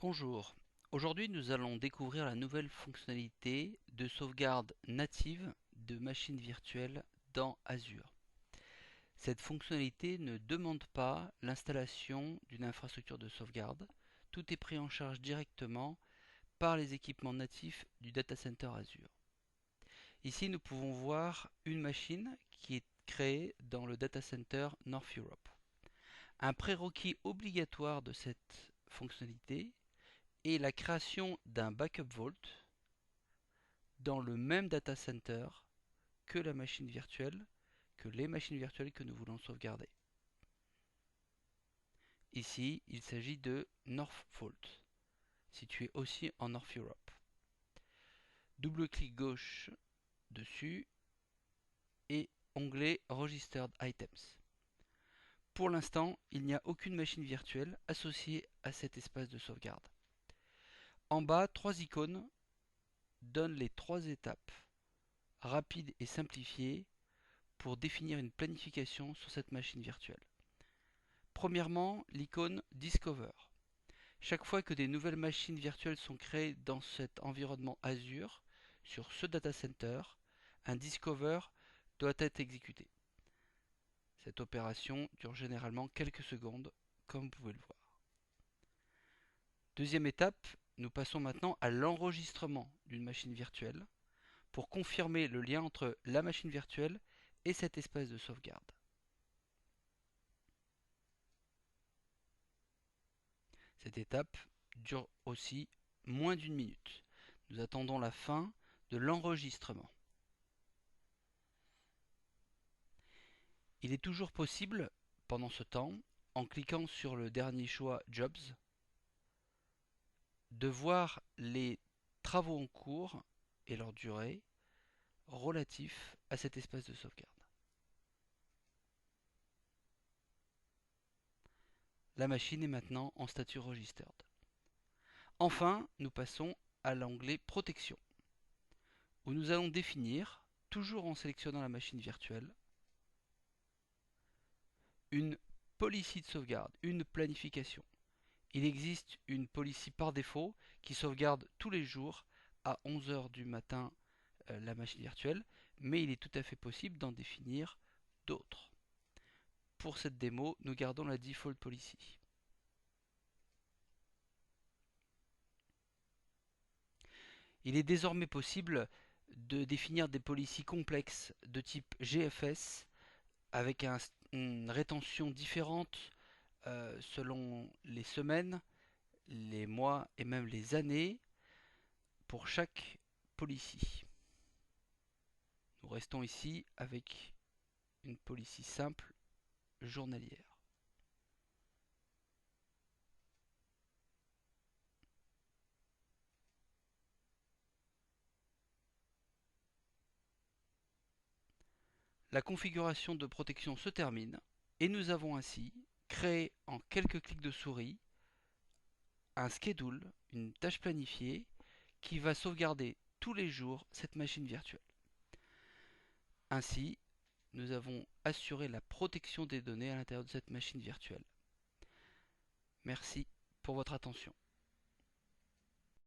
Bonjour, aujourd'hui nous allons découvrir la nouvelle fonctionnalité de sauvegarde native de machines virtuelles dans Azure. Cette fonctionnalité ne demande pas l'installation d'une infrastructure de sauvegarde, tout est pris en charge directement par les équipements natifs du Data Center Azure. Ici nous pouvons voir une machine qui est créée dans le Data Center North Europe. Un prérequis obligatoire de cette fonctionnalité et la création d'un backup vault dans le même data center que la machine virtuelle, que les machines virtuelles que nous voulons sauvegarder. Ici, il s'agit de North Vault, situé aussi en North Europe. Double-clic gauche dessus et onglet Registered Items. Pour l'instant, il n'y a aucune machine virtuelle associée à cet espace de sauvegarde. En bas, trois icônes donnent les trois étapes rapides et simplifiées pour définir une planification sur cette machine virtuelle. Premièrement, l'icône Discover. Chaque fois que des nouvelles machines virtuelles sont créées dans cet environnement Azure, sur ce data center, un Discover doit être exécuté. Cette opération dure généralement quelques secondes, comme vous pouvez le voir. Deuxième étape, nous passons maintenant à l'enregistrement d'une machine virtuelle pour confirmer le lien entre la machine virtuelle et cet espace de sauvegarde. Cette étape dure aussi moins d'une minute. Nous attendons la fin de l'enregistrement. Il est toujours possible, pendant ce temps, en cliquant sur le dernier choix Jobs, de voir les travaux en cours et leur durée relatifs à cet espace de sauvegarde. La machine est maintenant en statut Registered. Enfin, nous passons à l'onglet Protection, où nous allons définir, toujours en sélectionnant la machine virtuelle, une policy de sauvegarde, une planification. Il existe une policy par défaut qui sauvegarde tous les jours à 11 h du matin la machine virtuelle, mais il est tout à fait possible d'en définir d'autres. Pour cette démo, nous gardons la default policy. Il est désormais possible de définir des policies complexes de type GFS avec une rétention différente selon les semaines, les mois et même les années pour chaque policy. Nous restons ici avec une policy simple journalière. La configuration de protection se termine et nous avons ainsi créé en quelques clics de souris un schedule, une tâche planifiée qui va sauvegarder tous les jours cette machine virtuelle. Ainsi, nous avons assuré la protection des données à l'intérieur de cette machine virtuelle. Merci pour votre attention.